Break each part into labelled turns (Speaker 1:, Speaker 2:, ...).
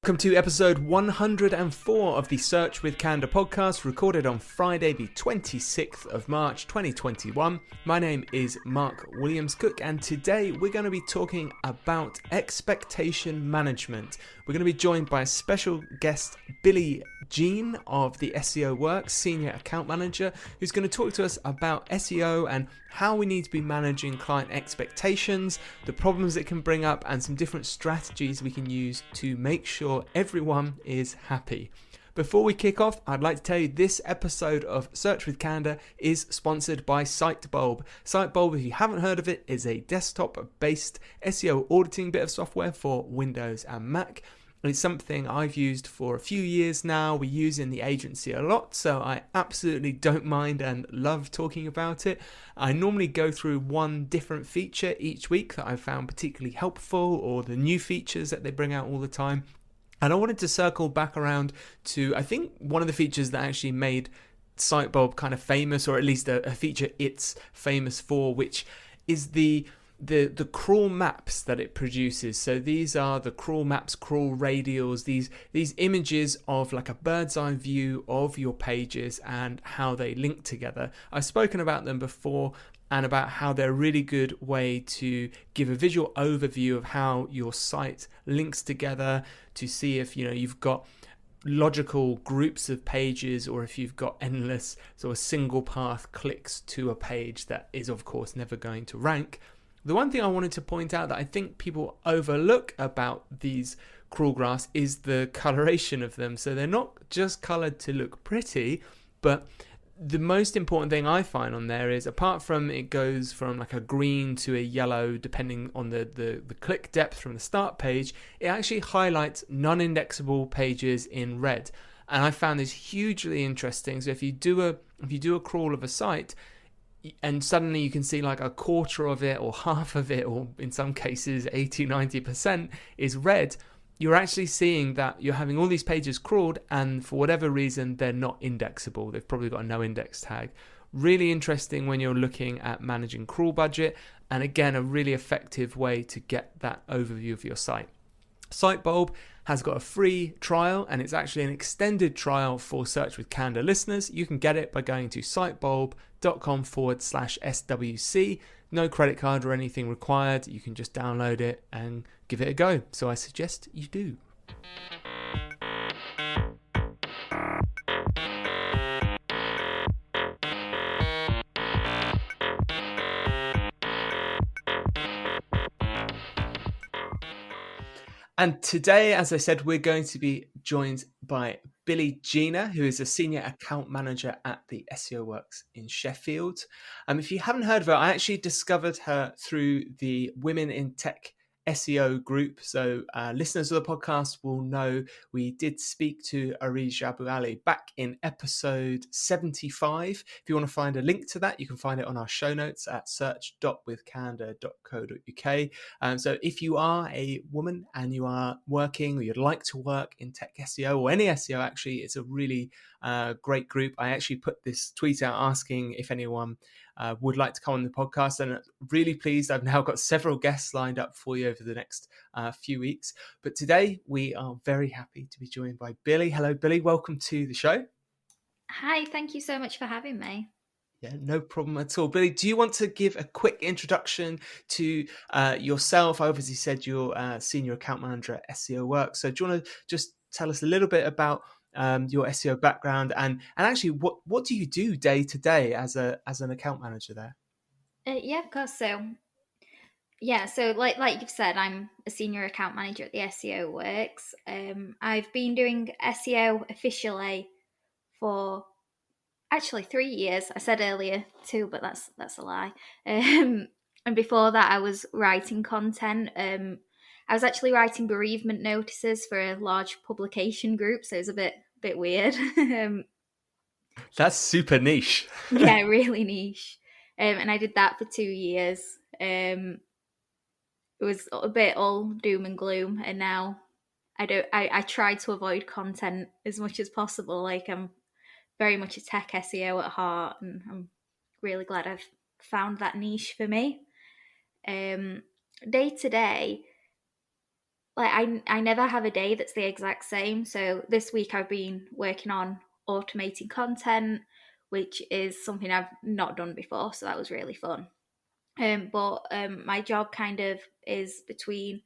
Speaker 1: Welcome to episode 104 of the Search with Candour podcast, recorded on Friday the 26th of March 2021. My name is Mark Williams-Cook, and today we're going to be talking about expectation management. We're going to be joined by a special guest, Billie Geena of the SEO Works, Senior Account Manager, who's going to talk to us about SEO and how we need to be managing client expectations, the problems it can bring up, and some different strategies we can use to make sure everyone is happy. Before we kick off, I'd like to tell you this episode of Search with Candour is sponsored by Sitebulb. Sitebulb, if you haven't heard of it, is a desktop-based SEO auditing bit of software for Windows and Mac. It's something I've used for a few years now. We use in the agency a lot, so I absolutely don't mind and love talking about it. I normally go through one different feature each week that I've found particularly helpful, or the new features that they bring out all the time. And I wanted to circle back around to, I think, one of the features that actually made Sitebulb kind of famous, or at least a feature it's famous for, which is the crawl maps that it produces. So these are the crawl maps, crawl radials, these images of like a bird's eye view of your pages and how they link together. I've spoken about them before, and about how they're a really good way to give a visual overview of how your site links together, to see if you've got logical groups of pages, or if you've got endless sort of single path clicks to a page that is of course never going to rank. The one thing I wanted to point out that I think people overlook about these crawl graphs is the coloration of them. So they're not just colored to look pretty, but the most important thing I find on there is, apart from it goes from like a green to a yellow depending on the click depth from the start page, it actually highlights non-indexable pages in red. And I found this hugely interesting. So if you do a crawl of a site, and suddenly you can see like a quarter of it or half of it, or in some cases 80-90% is red, you're actually seeing that you're having all these pages crawled, and for whatever reason they're not indexable. They've probably got a no index tag. Really interesting when you're looking at managing crawl budget, and again, a really effective way to get that overview of your site. Sitebulb has got a free trial, and it's actually an extended trial for Search with Candour listeners. You can get it by going to sitebulb.com/SWC. No credit card or anything required. You can just download it and give it a go. So I suggest you do. And today, as I said, we're going to be joined by Billie Geena, who is a Senior Account Manager at the SEO Works in Sheffield. If you haven't heard of her, I actually discovered her through the Women in Tech SEO group. So listeners of the podcast will know we did speak to Arij Abu Ali back in episode 75. If you want to find a link to that, you can find it on our show notes at search.withcandour.co.uk. So if you are a woman and you are working, or you'd like to work in tech SEO, or any SEO actually, it's a really great group. I actually put this tweet out asking if anyone would like to come on the podcast, and really pleased I've now got several guests lined up for you over the next few weeks. But today we are very happy to be joined by Billie. Hello Billie, welcome to the show.
Speaker 2: Hi, thank you so much for having me.
Speaker 1: Yeah, no problem at all. Billie, do you want to give a quick introduction to yourself? I obviously said you're Senior Account Manager at SEO Works, so do you want to just tell us a little bit about your SEO background, and actually what do you do day to day as an account manager there?
Speaker 2: Yeah, of course. So like you've said, I'm a senior account manager at the SEO Works. I've been doing SEO officially for actually 3 years. I said earlier 2, but that's a lie. And before that, I was writing content. I was actually writing bereavement notices for a large publication group, so it was a bit weird.
Speaker 1: That's super niche.
Speaker 2: Yeah, really niche. And I did that for 2 years. It was a bit all doom and gloom, and now I try to avoid content as much as possible. Like, I'm very much a tech SEO at heart, and I'm really glad I've found that niche for me. Day to day, like I never have a day that's the exact same. So this week I've been working on automating content, which is something I've not done before. So that was really fun. But my job kind of is between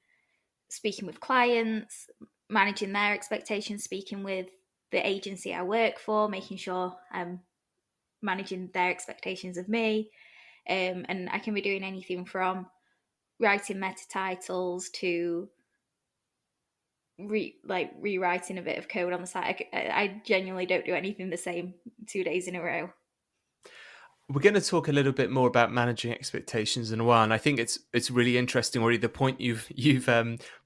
Speaker 2: speaking with clients, managing their expectations, speaking with the agency I work for, making sure I'm managing their expectations of me. And I can be doing anything from writing meta titles to rewriting a bit of code on the site. I genuinely don't do anything the same 2 days in a row.
Speaker 1: We're going to talk a little bit more about managing expectations in a while, and I think it's really interesting. Already, the point you've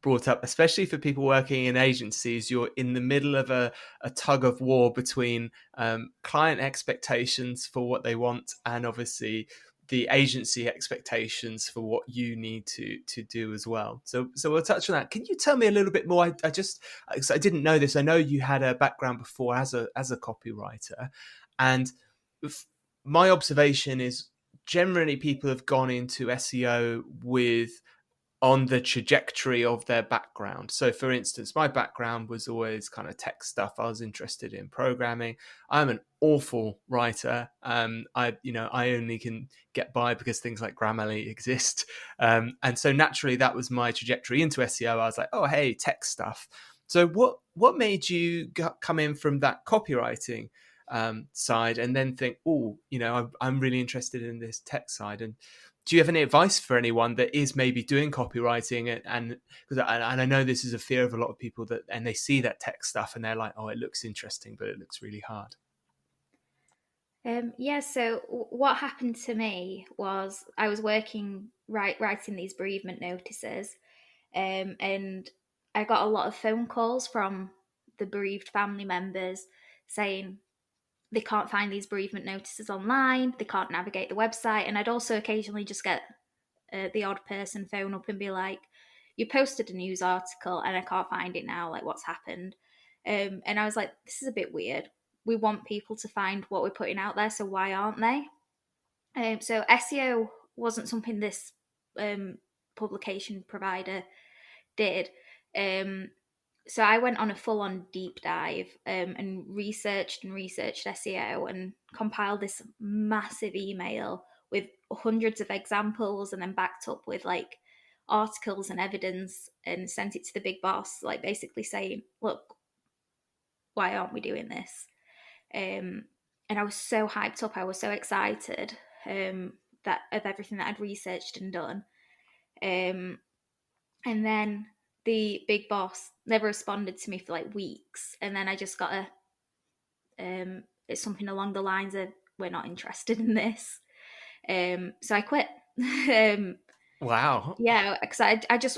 Speaker 1: brought up, especially for people working in agencies, you're in the middle of a tug of war between client expectations for what they want, and obviously the agency expectations for what you need to do as well. So we'll touch on that. Can you tell me a little bit more? I didn't know this. I know you had a background before as a copywriter, and my observation is generally people have gone into SEO with on the trajectory of their background. So for instance, my background was always kind of tech stuff. I was interested in programming. I'm an awful writer. I only can get by because things like Grammarly exist. And so naturally that was my trajectory into SEO. I was like, oh, hey, tech stuff. So what made you come in from that copywriting side and then think, oh, I'm really interested in this tech side? And do you have any advice for anyone that is maybe doing copywriting and I know this is a fear of a lot of people and they see that tech stuff and they're like, oh, it looks interesting, but it looks really hard.
Speaker 2: So what happened to me was I was writing these bereavement notices, and I got a lot of phone calls from the bereaved family members saying they can't find these bereavement notices online, they can't navigate the website, and I'd also occasionally just get the odd person phone up and be like, you posted a news article and I can't find it now, like what's happened? And I was like, this is a bit weird. We want people to find what we're putting out there, so why aren't they? So SEO wasn't something this publication provider did. So I went on a full-on deep dive and researched SEO and compiled this massive email with hundreds of examples and then backed up with like articles and evidence and sent it to the big boss, like basically saying, look, why aren't we doing this? And I was so hyped up. I was so excited that of everything that I'd researched and done. And then the big boss never responded to me for like weeks, and then I just got it's something along the lines of, we're not interested in this. So I quit.
Speaker 1: Wow.
Speaker 2: Yeah, because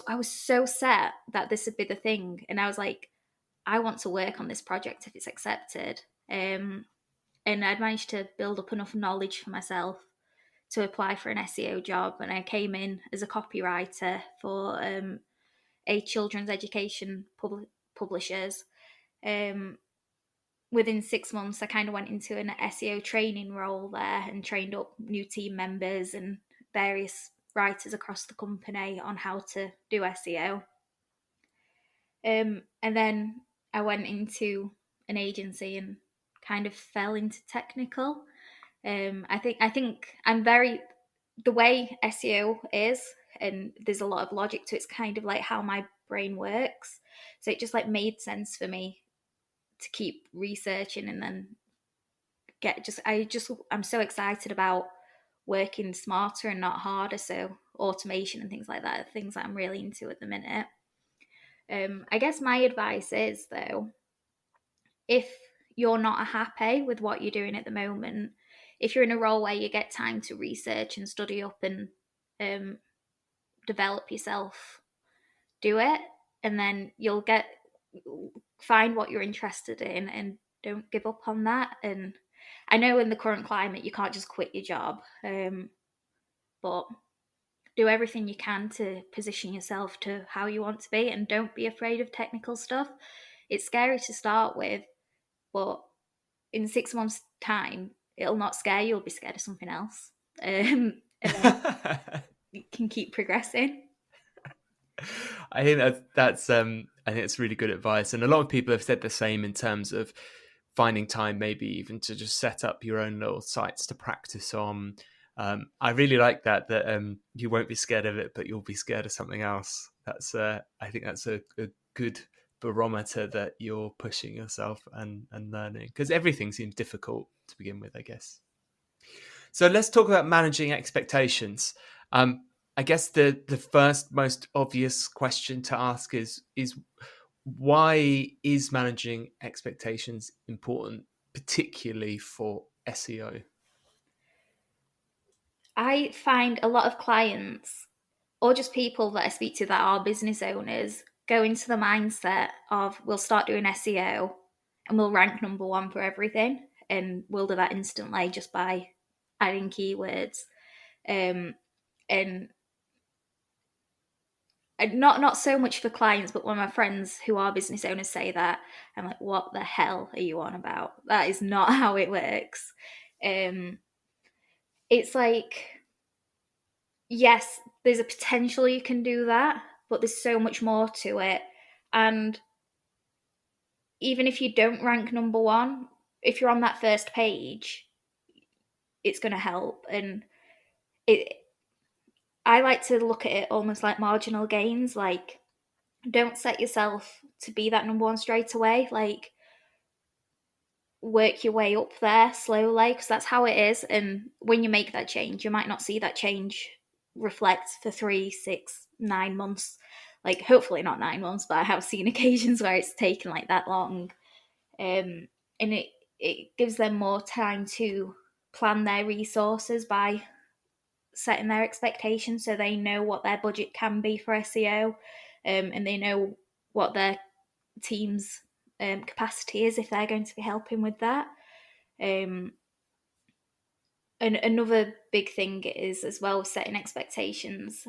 Speaker 2: I was so set that this would be the thing, and I was like, I want to work on this project if it's accepted. And I'd managed to build up enough knowledge for myself to apply for an SEO job, and I came in as a copywriter for a children's education publishers. Within 6 months, I kind of went into an SEO training role there and trained up new team members and various writers across the company on how to do SEO. And then I went into an agency and kind of fell into technical. I think I'm very, the way SEO is, and there's a lot of logic to it, it's kind of like how my brain works. So it just like made sense for me to keep researching and then I'm so excited about working smarter and not harder. So automation and things like that are things that I'm really into at the minute. I guess my advice is, though, if you're not happy with what you're doing at the moment, if you're in a role where you get time to research and study up and develop yourself, do it, and then find what you're interested in and don't give up on that. And I know in the current climate you can't just quit your job, but do everything you can to position yourself to how you want to be, and don't be afraid of technical stuff. It's scary to start with, but in 6 months' time, it'll not scare you. You'll be scared of something else. And then you can keep progressing.
Speaker 1: I think I think it's really good advice, and a lot of people have said the same in terms of finding time, maybe even to just set up your own little sites to practice on. I really like that you won't be scared of it, but you'll be scared of something else. I think that's a good barometer that you're pushing yourself and learning, because everything seems difficult to begin with, I guess. So let's talk about managing expectations. I guess the first most obvious question to ask is why is managing expectations important, particularly for SEO?
Speaker 2: I find a lot of clients, or just people that I speak to that are business owners, go into the mindset of we'll start doing SEO and we'll rank number one for everything, and we'll do that instantly just by adding keywords. Um, and not so much for clients, but when my friends who are business owners say that, I'm like, what the hell are you on about? That is not how it works. It's like, yes, there's a potential you can do that, but there's so much more to it. And even if you don't rank number one, if you're on that first page, it's going to help. And it, I like to look at it almost like marginal gains. Like, don't set yourself to be that number one straight away. Like, work your way up there slowly, because that's how it is. And when you make that change, you might not see that change reflect for 3, 6, 9 months. Like, hopefully not 9 months, but I have seen occasions where it's taken like that long. And it gives them more time to plan their resources by setting their expectations, so they know what their budget can be for SEO, and they know what their team's capacity is if they're going to be helping with that. And another big thing is as well setting expectations.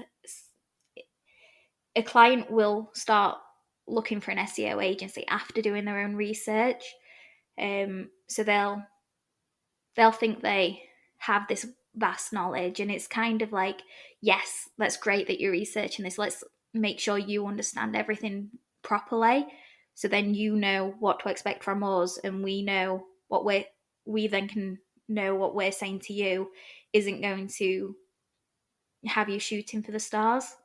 Speaker 2: A client will start looking for an SEO agency after doing their own research, so they'll think they have this vast knowledge, and it's kind of like, yes, that's great that you're researching this. Let's make sure you understand everything properly, so then you know what to expect from us, and we know what we then can know what we're saying to you isn't going to have you shooting for the stars.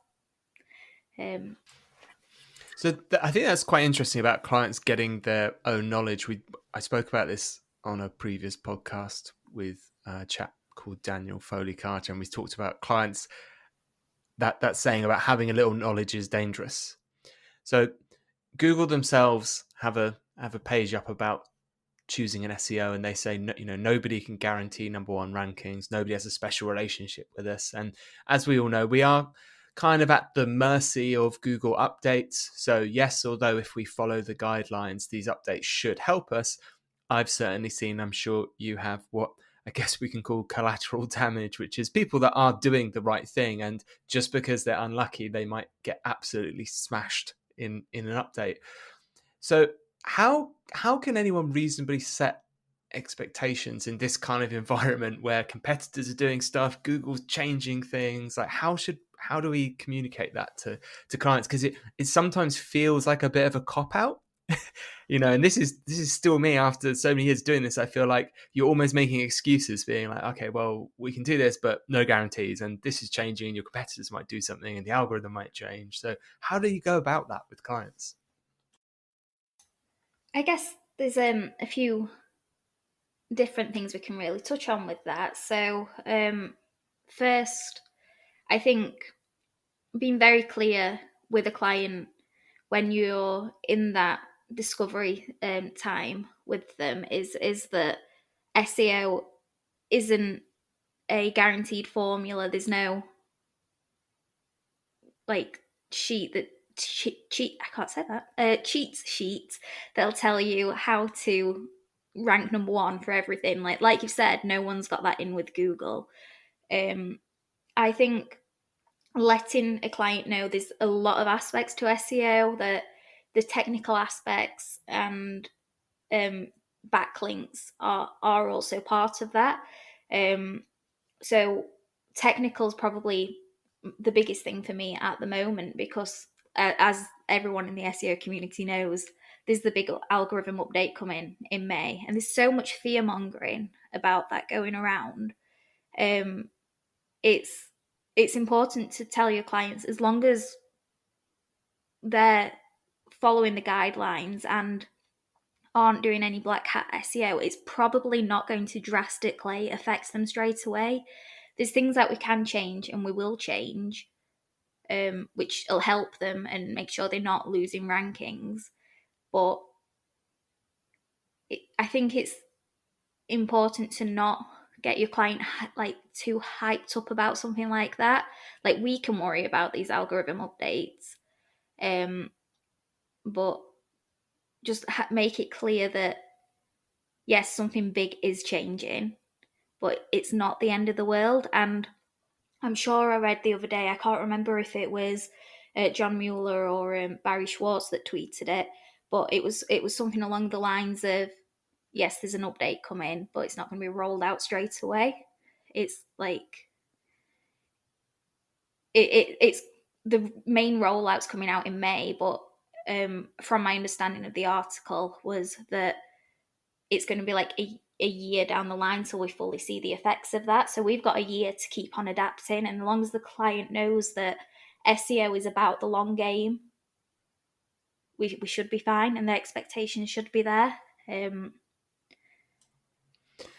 Speaker 1: So I think that's quite interesting about clients getting their own knowledge. I spoke about this on a previous podcast with a chap called Daniel Foley Carter, and we talked about clients that saying about having a little knowledge is dangerous. So Google themselves have a page up about choosing an SEO, and they say, nobody can guarantee number one rankings. Nobody has a special relationship with us. And as we all know, we are kind of at the mercy of Google updates. So yes, although if we follow the guidelines, these updates should help us, I've certainly seen, I'm sure you have, what I guess we can call collateral damage, which is people that are doing the right thing, and just because they're unlucky, they might get absolutely smashed in an update. So how can anyone reasonably set expectations in this kind of environment where competitors are doing stuff, Google's changing things? Like, how do we communicate that to clients? Because it sometimes feels like a bit of a cop out. And this is still me after so many years doing this. I feel like you're almost making excuses, being like, okay, well, we can do this, but no guarantees, and this is changing, and your competitors might do something, and the algorithm might change. So how do you go about that with clients?
Speaker 2: I guess there's a few different things we can really touch on with that. So first, I think being very clear with a client when you're in that discovery time with them is that SEO isn't a guaranteed formula. There's no like sheet that I can't say that cheat sheet that'll tell you how to rank number one for everything. Like you've said, no one's got that in with Google. I think letting a client know there's a lot of aspects to SEO, that the technical aspects and backlinks are also part of that. So technical is probably the biggest thing for me at the moment, because as everyone in the SEO community knows, there's the big algorithm update coming in May, and there's so much fear mongering about that going around. Um, it's it's important to tell your clients, as long as they're following the guidelines and aren't doing any black hat SEO, it's probably not going to drastically affect them straight away. There's things that we can change and we will change, which will help them and make sure they're not losing rankings. But I think it's important to not get your client like too hyped up about something like that. Like, we can worry about these algorithm updates, but just make it clear that yes, something big is changing, but it's not the end of the world. And I'm sure I read the other day, I can't remember if it was John Mueller or Barry Schwartz that tweeted it, but it was something along the lines of, yes, there's an update coming, but it's not going to be rolled out straight away. It's like it's the main rollout's coming out in May, but from my understanding of the article was that it's going to be like a year down the line till we fully see the effects of that. So we've got a year to keep on adapting, and as long as the client knows that SEO is about the long game, we should be fine, and the expectations should be there.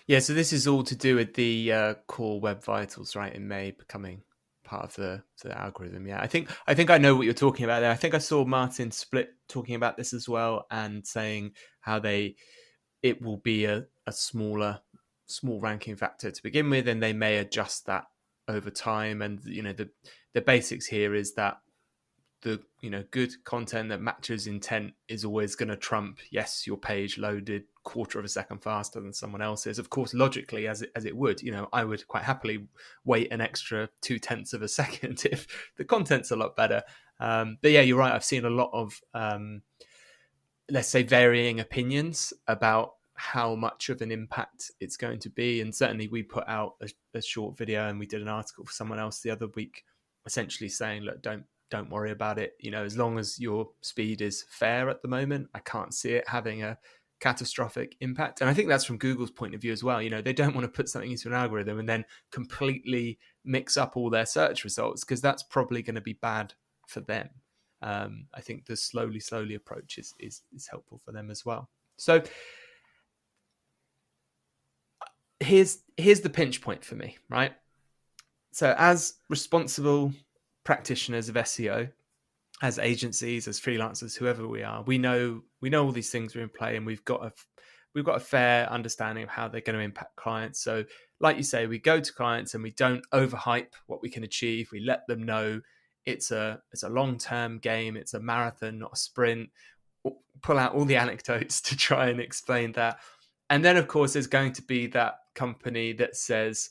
Speaker 1: Yeah, so this is all to do with the core web vitals, right? In May becoming part of the algorithm. Yeah, I think I know what you're talking about there. I think I saw Martin Split talking about this as well, and saying how it will be a small ranking factor to begin with, and they may adjust that over time. And the basics here is that the good content that matches intent is always going to trump, yes, your page loaded quarter of a second faster than someone else's. Of course, logically, as it would, I would quite happily wait an extra 0.2 of a second if the content's a lot better. But yeah, you're right. I've seen a lot of let's say varying opinions about how much of an impact it's going to be. And certainly we put out a short video, and we did an article for someone else the other week, essentially saying, look, don't worry about it. As long as your speed is fair at the moment, I can't see it having a catastrophic impact. And I think that's from Google's point of view as well. They don't want to put something into an algorithm and then completely mix up all their search results, because that's probably going to be bad for them. I think the slowly approach is helpful for them as well. So here's the pinch point for me, right? So as responsible practitioners of SEO, as agencies, as freelancers, whoever we are, we know all these things are in play, and we've got a fair understanding of how they're going to impact clients. So like you say, we go to clients and we don't overhype what we can achieve. We let them know it's a long-term game. It's a marathon, not a sprint. Pull out all the anecdotes to try and explain that. And then, of course, there's going to be that company that says,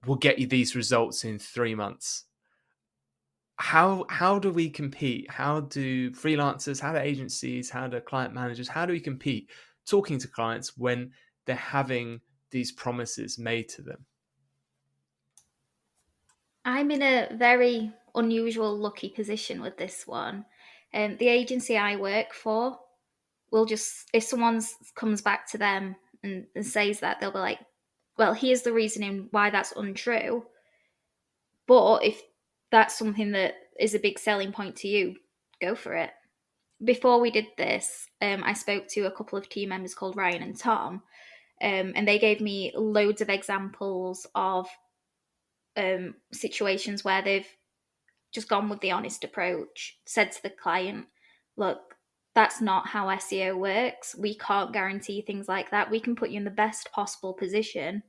Speaker 1: we'll get you these results in 3 months. How do we compete? How do freelancers, how do agencies, how do client managers, how do we compete talking to clients when they're having these promises made to them?
Speaker 2: I'm in a very unusual, lucky position with this one. The agency I work for will just, if someone comes back to them and says that, they'll be like, well, here's the reasoning why that's untrue. But if that's something that is a big selling point to you, go for it. Before we did this, I spoke to a couple of team members called Ryan and Tom, and they gave me loads of examples of situations where they've just gone with the honest approach, said to the client, look, that's not how SEO works. We can't guarantee things like that. We can put you in the best possible position,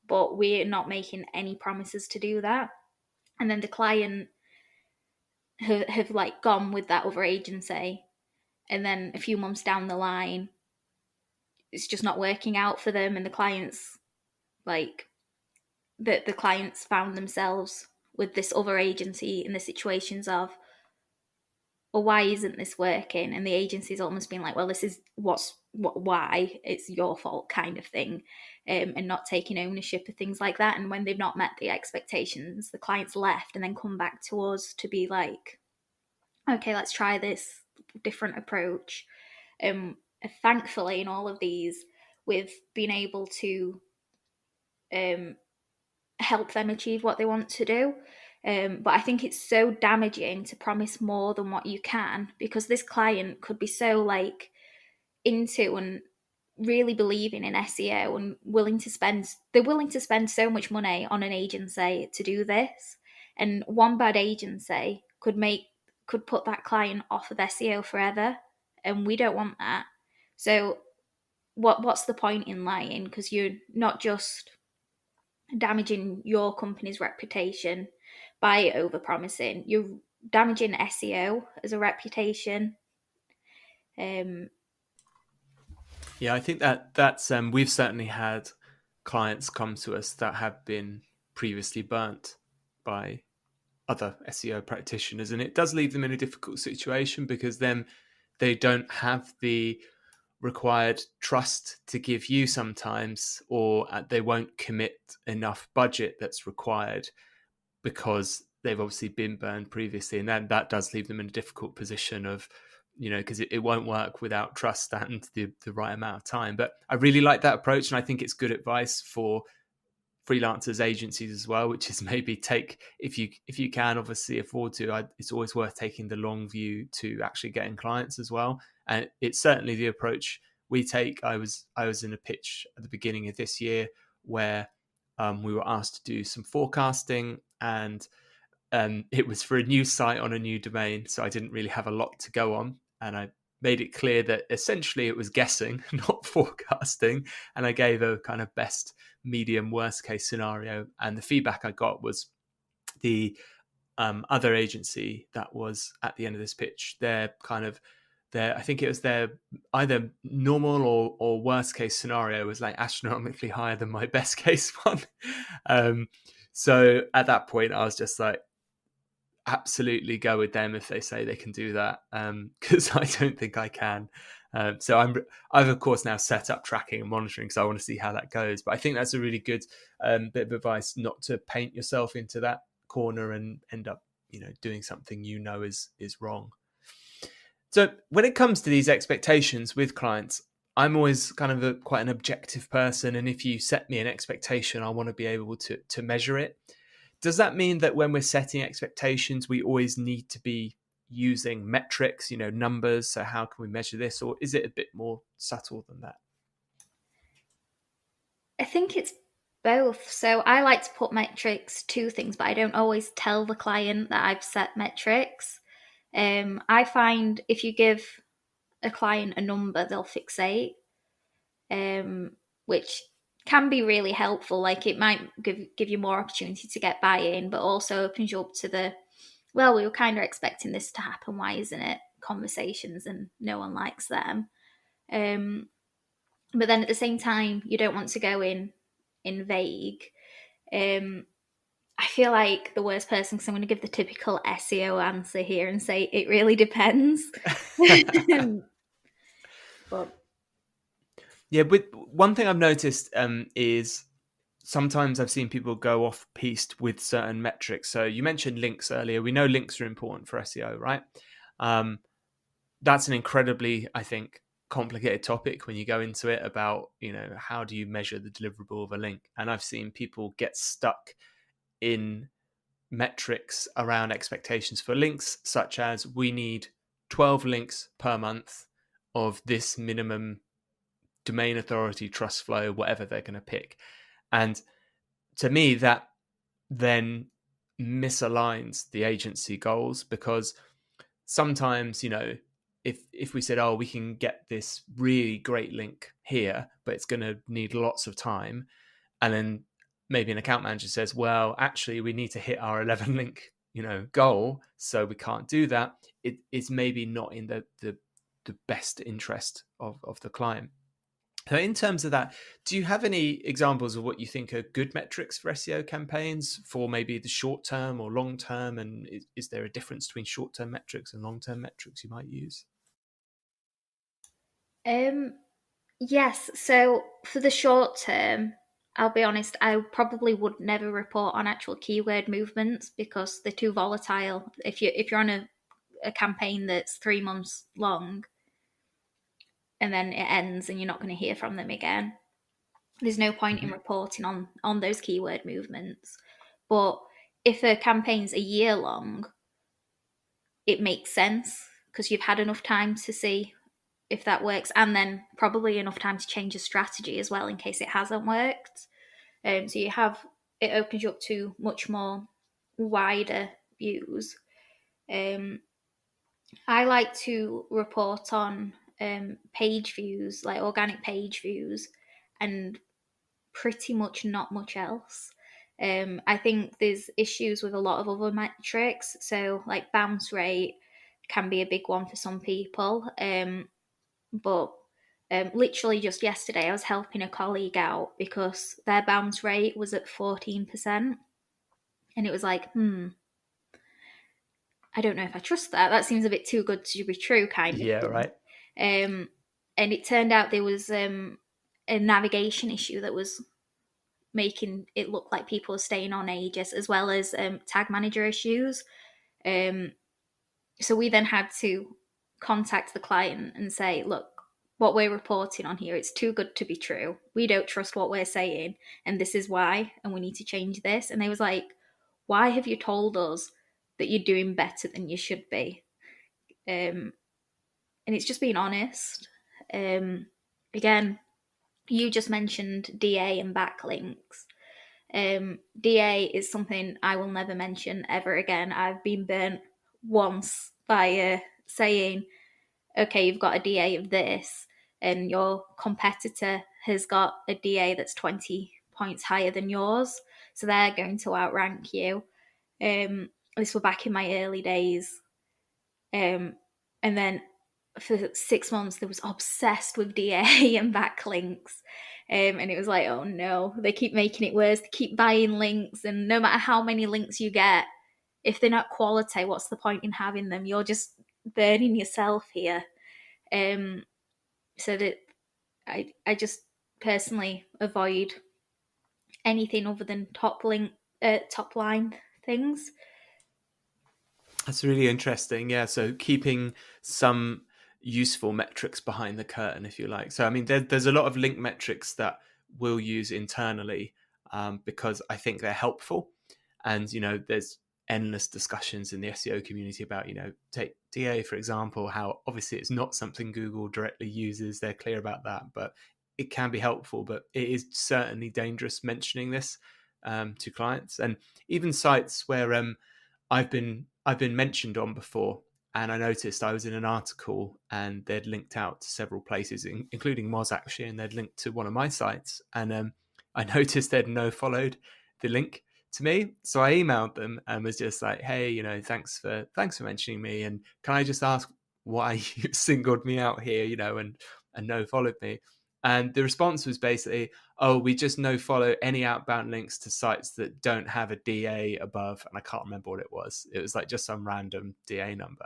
Speaker 2: but we're not making any promises to do that. And then the client have like gone with that other agency, and then a few months down the line, it's just not working out for them, and the clients like the clients found themselves with this other agency in the situations of, well, why isn't this working? And the agency's almost been like, well, this is why it's your fault kind of thing, and not taking ownership of things like that. And when they've not met the expectations, the client's left and then come back to us to be like, okay, let's try this different approach. Thankfully, in all of these, we've been able to help them achieve what they want to do. But I think it's so damaging to promise more than what you can, because this client could be so like into and really believing in SEO and they're willing to spend so much money on an agency to do this. And one bad agency could put that client off of SEO forever. And we don't want that. So what's the point in lying? Because you're not just damaging your company's reputation by overpromising, you're damaging SEO as a reputation.
Speaker 1: Yeah, I think that's we've certainly had clients come to us that have been previously burnt by other SEO practitioners, and it does leave them in a difficult situation, because then they don't have the required trust to give you sometimes, or they won't commit enough budget that's required, because they've obviously been burned previously, and that does leave them in a difficult position of, because it won't work without trust and the right amount of time. But I really like that approach, and I think it's good advice for freelancers, agencies as well, which is maybe take, if you can obviously afford to, it's always worth taking the long view to actually getting clients as well. And it's certainly the approach we take. I was in a pitch at the beginning of this year where we were asked to do some forecasting, and it was for a new site on a new domain, so I didn't really have a lot to go on, and I made it clear that essentially it was guessing, not forecasting. And I gave a kind of best, medium, worst case scenario. And the feedback I got was the other agency that was at the end of this pitch, I think it was their either normal or worst case scenario was like astronomically higher than my best case one. So at that point, I was just like, absolutely go with them if they say they can do that, because I don't think I can. So I've of course now set up tracking and monitoring, because I want to see how that goes. But I think that's a really good bit of advice, not to paint yourself into that corner and end up doing something is wrong. So when it comes to these expectations with clients, I'm always kind of quite an objective person, and if you set me an expectation, I want to be able to measure it. Does that mean that when we're setting expectations, we always need to be using metrics, numbers? So how can we measure this? Or is it a bit more subtle than that?
Speaker 2: I think it's both. So I like to put metrics to things, but I don't always tell the client that I've set metrics. I find if you give a client a number, they'll fixate, which can be really helpful. Like it might give you more opportunity to get buy-in, but also opens you up to well, we were kind of expecting this to happen, why isn't it? Conversations, and no one likes them. But then at the same time, you don't want to go in vague. I feel like the worst person, because I'm going to give the typical SEO answer here and say it really depends. But
Speaker 1: yeah, but one thing I've noticed is sometimes I've seen people go off piste with certain metrics. So you mentioned links earlier. We know links are important for SEO, right? That's an incredibly, I think, complicated topic when you go into it about, how do you measure the deliverable of a link? And I've seen people get stuck in metrics around expectations for links, such as we need 12 links per month of this minimum domain authority, trust flow, whatever they're going to pick. And to me, that then misaligns the agency goals, because sometimes, if we said, oh, we can get this really great link here, but it's going to need lots of time, and then maybe an account manager says, well, actually, we need to hit our 11 link, goal, so we can't do that. It's maybe not in the best interest of the client. So in terms of that, do you have any examples of what you think are good metrics for SEO campaigns for maybe the short term or long term? And is there a difference between short term metrics and long term metrics you might use?
Speaker 2: Yes. So for the short term, I'll be honest, I probably would never report on actual keyword movements because they're too volatile. If you're on a campaign that's 3 months long and then it ends and you're not going to hear from them again, there's no point in
Speaker 1: Mm-hmm.
Speaker 2: reporting on those keyword movements. But if a campaign's a year long, it makes sense because you've had enough time to see if that works, and then probably enough time to change your strategy as well in case it hasn't worked. So you have it opens you up to much more wider views. Um, I like to report on page views, like organic page views, and pretty much not much else. I think there's issues with a lot of other metrics. So, like bounce rate can be a big one for some people. But literally just yesterday, I was helping a colleague out because their bounce rate was at 14%. And it was like, I don't know if I trust that. That seems a bit too good to be true, kind of
Speaker 1: Yeah,
Speaker 2: thing.
Speaker 1: right.
Speaker 2: And it turned out there was a navigation issue that was making it look like people are staying on ages, as well as tag manager issues. Um, so we then had to contact the client and say, look, what we're reporting on here, it's too good to be true. We don't trust what we're saying, and this is why, and we need to change this. And they was like, why have you told us that you're doing better than you should be? And it's just being honest. Again, you just mentioned DA and backlinks. DA is something I will never mention ever again. I've been burnt once by saying, okay, you've got a DA of this, and your competitor has got a DA that's 20 points higher than yours. So they're going to outrank you. This was back in my early days. And then for 6 months, they was obsessed with DA and backlinks. And it was like, oh no, they keep making it worse. They keep buying links. And no matter how many links you get, if they're not quality, what's the point in having them? You're just burning yourself here. So that I just personally avoid anything other than top line things.
Speaker 1: That's really interesting. Yeah. So keeping some useful metrics behind the curtain, if you like. So, I mean, there's a lot of link metrics that we'll use internally because I think they're helpful. And, there's endless discussions in the SEO community about, take DA, for example, how obviously it's not something Google directly uses. They're clear about that, but it can be helpful. But it is certainly dangerous mentioning this to clients, and even sites where I've been mentioned on before, and I noticed I was in an article and they'd linked out to several places, including Moz actually, and they'd linked to one of my sites, and I noticed they'd no followed the link to me, so I emailed them and was just like, hey, thanks for mentioning me, and can I just ask why you singled me out here, and no followed me. And the response was basically, oh, we just no follow any outbound links to sites that don't have a DA above. And I can't remember what it was. It was like just some random DA number.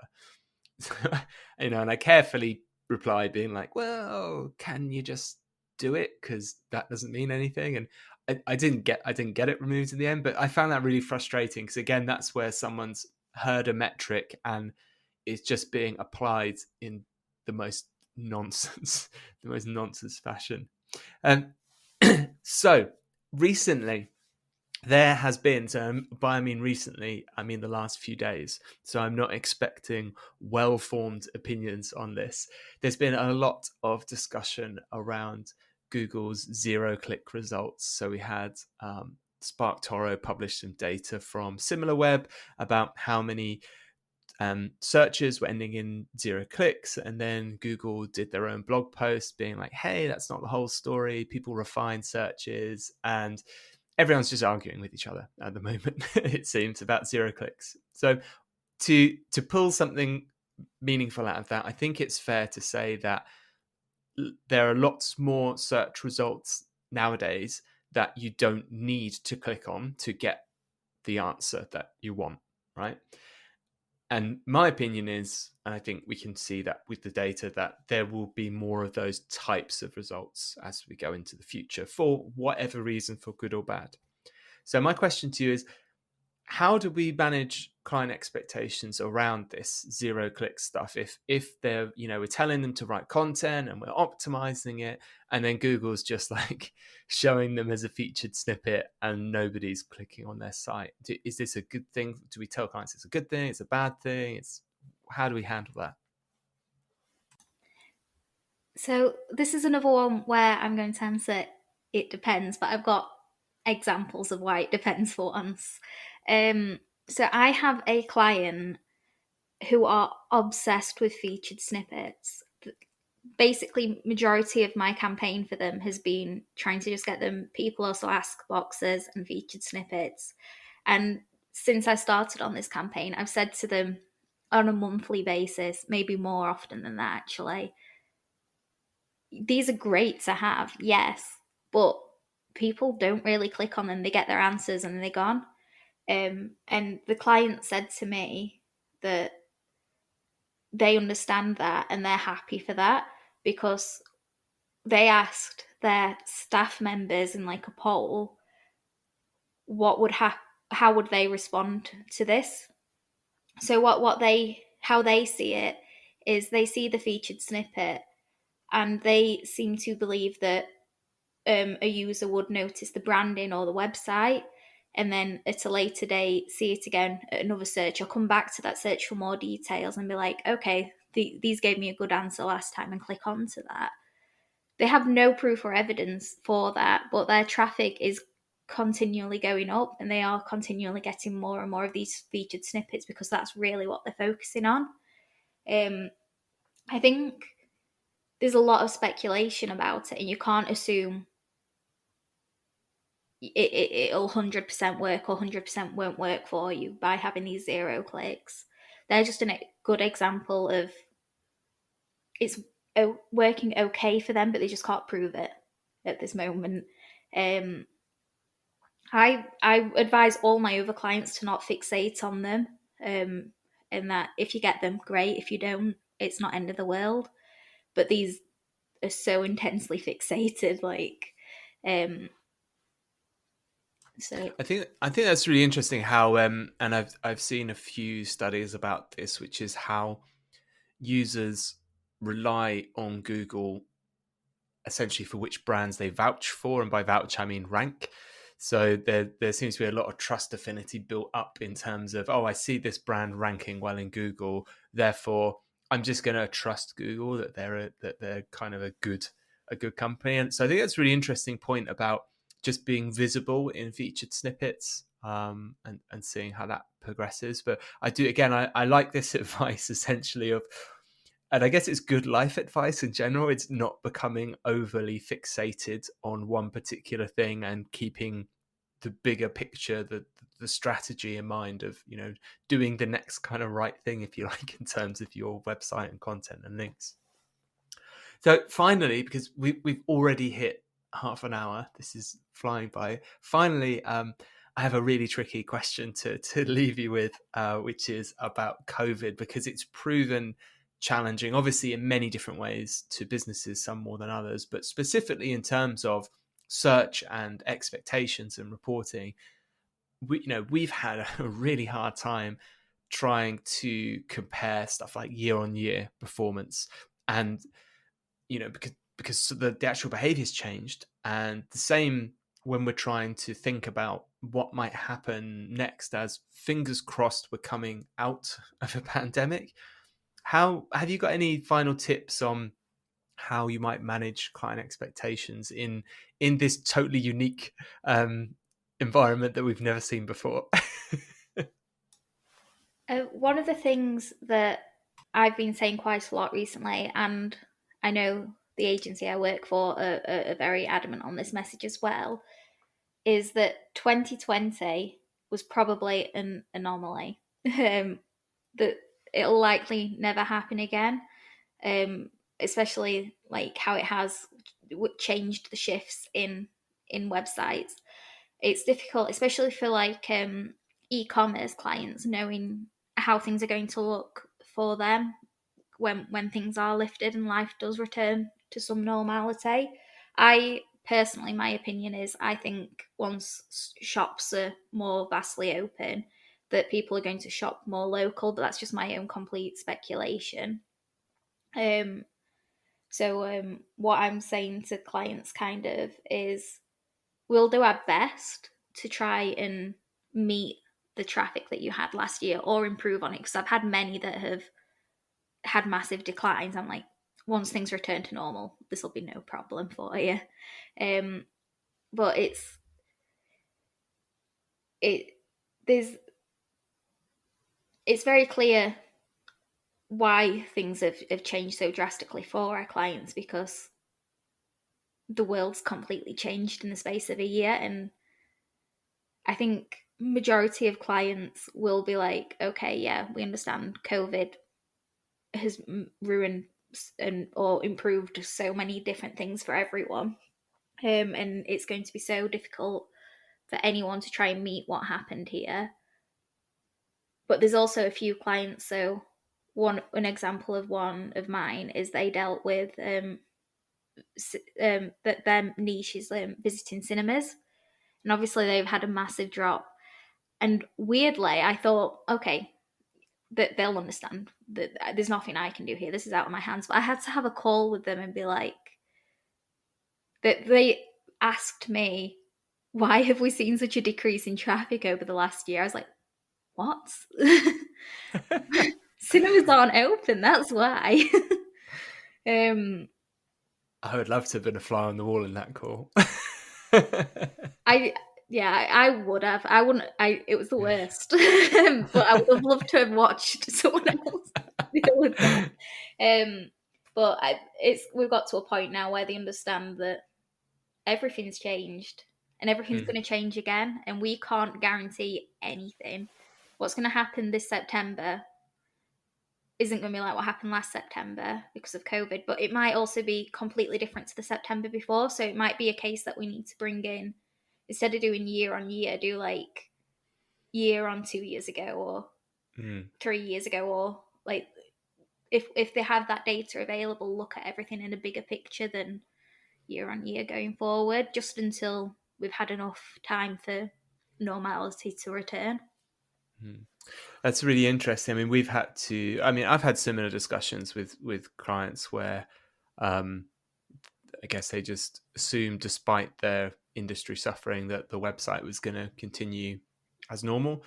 Speaker 1: And I carefully replied being like, well, can you just do it? Because that doesn't mean anything. And I didn't get it removed in the end, but I found that really frustrating because again, that's where someone's heard a metric and it's just being applied in the most nonsense, the most nonsense fashion. Um, so recently, there has been, so by I mean recently, I mean the last few days. So I'm not expecting well-formed opinions on this. There's been a lot of discussion around Google's zero-click results. So we had SparkToro published some data from SimilarWeb about how many searches were ending in 0 clicks, and then Google did their own blog post being like, hey, that's not the whole story, people refine searches, and everyone's just arguing with each other at the moment. It seems about 0 clicks. So to pull something meaningful out of that, I think it's fair to say that there are lots more search results nowadays that you don't need to click on to get the answer that you want, right? And my opinion is, and I think we can see that with the data, that there will be more of those types of results as we go into the future for whatever reason, for good or bad. So my question to you is, how do we manage client expectations around this zero click stuff? If they're, we're telling them to write content and we're optimizing it, and then Google's just like showing them as a featured snippet and nobody's clicking on their site. Is this a good thing? Do we tell clients it's a good thing? It's a bad thing? How do we handle that?
Speaker 2: So this is another one where I'm going to answer it depends, but I've got examples of why it depends for once. So I have a client who are obsessed with featured snippets. Basically, majority of my campaign for them has been trying to just get them people also ask boxes and featured snippets. And since I started on this campaign, I've said to them on a monthly basis, maybe more often than that actually, these are great to have, yes, but people don't really click on them. They get their answers and they're gone. And the client said to me that they understand that and they're happy for that, because they asked their staff members in like a poll what would how would they respond to this. So how they see it is they see the featured snippet and they seem to believe that a user would notice the branding or the website, and then at a later date see it again at another search or come back to that search for more details and be like, okay, these gave me a good answer last time, and click onto that. They have no proof or evidence for that, but their traffic is continually going up and they are continually getting more and more of these featured snippets because that's really what they're focusing on. I think there's a lot of speculation about it, and you can't assume it'll 100% work or 100% won't work for you by having these zero clicks. They're just a good example of it's working okay for them, but they just can't prove it at this moment. I advise all my other clients to not fixate on them, and that if you get them, great. If you don't, it's not end of the world. But these are so intensely fixated, like, so
Speaker 1: I think that's really interesting how and I've seen a few studies about this, which is how users rely on Google essentially for which brands they vouch for, and by vouch I mean rank. So there seems to be a lot of trust affinity built up in terms of, oh, I see this brand ranking well in Google, therefore I'm just going to trust Google that they're kind of a good company. And so I think that's a really interesting point about just being visible in featured snippets, and seeing how that progresses. But I do, again, I like this advice essentially of, and I guess it's good life advice in general. It's not becoming overly fixated on one particular thing and keeping the bigger picture, the strategy in mind of, doing the next kind of right thing, if you like, in terms of your website and content and links. So finally, because we've already hit half an hour, this is flying by. Finally, I have a really tricky question to leave you with, which is about COVID, because it's proven challenging, obviously, in many different ways to businesses, some more than others, but specifically in terms of search and expectations and reporting. We've had a really hard time trying to compare stuff like year on year performance, and because the actual behavior's changed, and the same when we're trying to think about what might happen next, as fingers crossed we're coming out of a pandemic. How have you got any final tips on how you might manage client expectations in this totally unique environment that we've never seen before?
Speaker 2: one of the things that I've been saying quite a lot recently, and I know the agency I work for are very adamant on this message as well, is that 2020 was probably an anomaly. That it'll likely never happen again, especially like how it has changed the shifts in websites. It's difficult, especially for like e-commerce clients, knowing how things are going to look for them when things are lifted and life does return to some normality. I personally, my opinion is, I think once shops are more vastly open, that people are going to shop more local, but that's just my own complete speculation. So what I'm saying to clients kind of is, we'll do our best to try and meet the traffic that you had last year or improve on it, because I've had many that have had massive declines. I'm like, once things return to normal, this will be no problem for you. But there's it's very clear why things have changed so drastically for our clients, because the world's completely changed in the space of a year. And I think majority of clients will be like, okay, yeah, we understand COVID has ruined and or improved so many different things for everyone, and it's going to be so difficult for anyone to try and meet what happened here. But there's also a few clients. So an example of one of mine is they dealt with that their niche is visiting cinemas, and obviously they've had a massive drop. And weirdly, I thought, okay, that they'll understand that there's nothing I can do here. This is out of my hands. But I had to have a call with them and be like, that they asked me, why have we seen such a decrease in traffic over the last year? I was like, what? Cinemas aren't open, that's why.
Speaker 1: I would love to have been a fly on the wall in that call.
Speaker 2: I would have. I wouldn't. It was the worst, but I would have loved to have watched someone else deal with that. But we've got to a point now where they understand that everything's changed and everything's going to change again, and we can't guarantee anything. What's going to happen this September isn't going to be like what happened last September because of COVID, but it might also be completely different to the September before. So it might be a case that we need to bring in, instead of doing year on year, do like year on 2 years ago or 3 years ago, or like if they have that data available, look at everything in a bigger picture than year on year going forward, just until we've had enough time for normality to return.
Speaker 1: That's really interesting. I mean, I've had similar discussions with clients where I guess they just assumed, despite their industry suffering, that the website was going to continue as normal.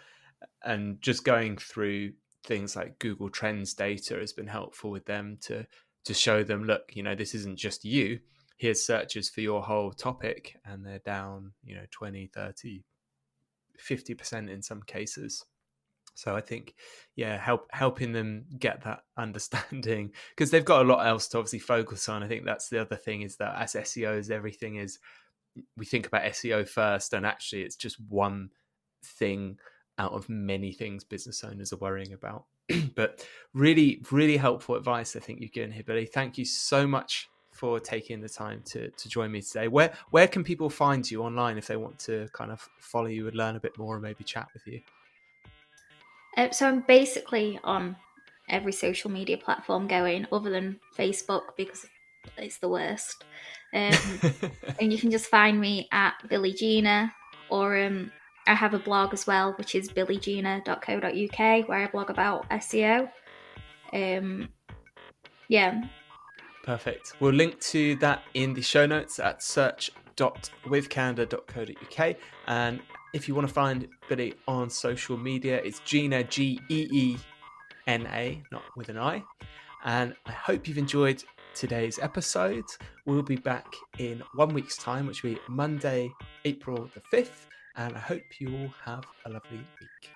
Speaker 1: And just going through things like Google Trends data has been helpful with them to show them, look, this isn't just you. Here's searches for your whole topic, and they're down, 20, 30, 50% in some cases. So I think, helping them get that understanding, because they've got a lot else to obviously focus on. I think that's the other thing, is that as SEOs, everything is, we think about SEO first, and actually it's just one thing out of many things business owners are worrying about. But really, really helpful advice I think you've given here, Billie. Thank you so much for taking the time to join me today. Where can people find you online if they want to kind of follow you and learn a bit more and maybe chat with you?
Speaker 2: So I'm basically on every social media platform going, other than Facebook, because it's the worst. And you can just find me at Billie Geena, or I have a blog as well, which is billiegeena.co.uk, where I blog about SEO. Yeah.
Speaker 1: Perfect. We'll link to that in the show notes at search.withcanada.co.uk. And if you want to find Billie on social media, it's Geena, Geena, not with an I. And I hope you've enjoyed today's episode. We'll be back in 1 week's time, which will be Monday, April the 5th. And I hope you all have a lovely week.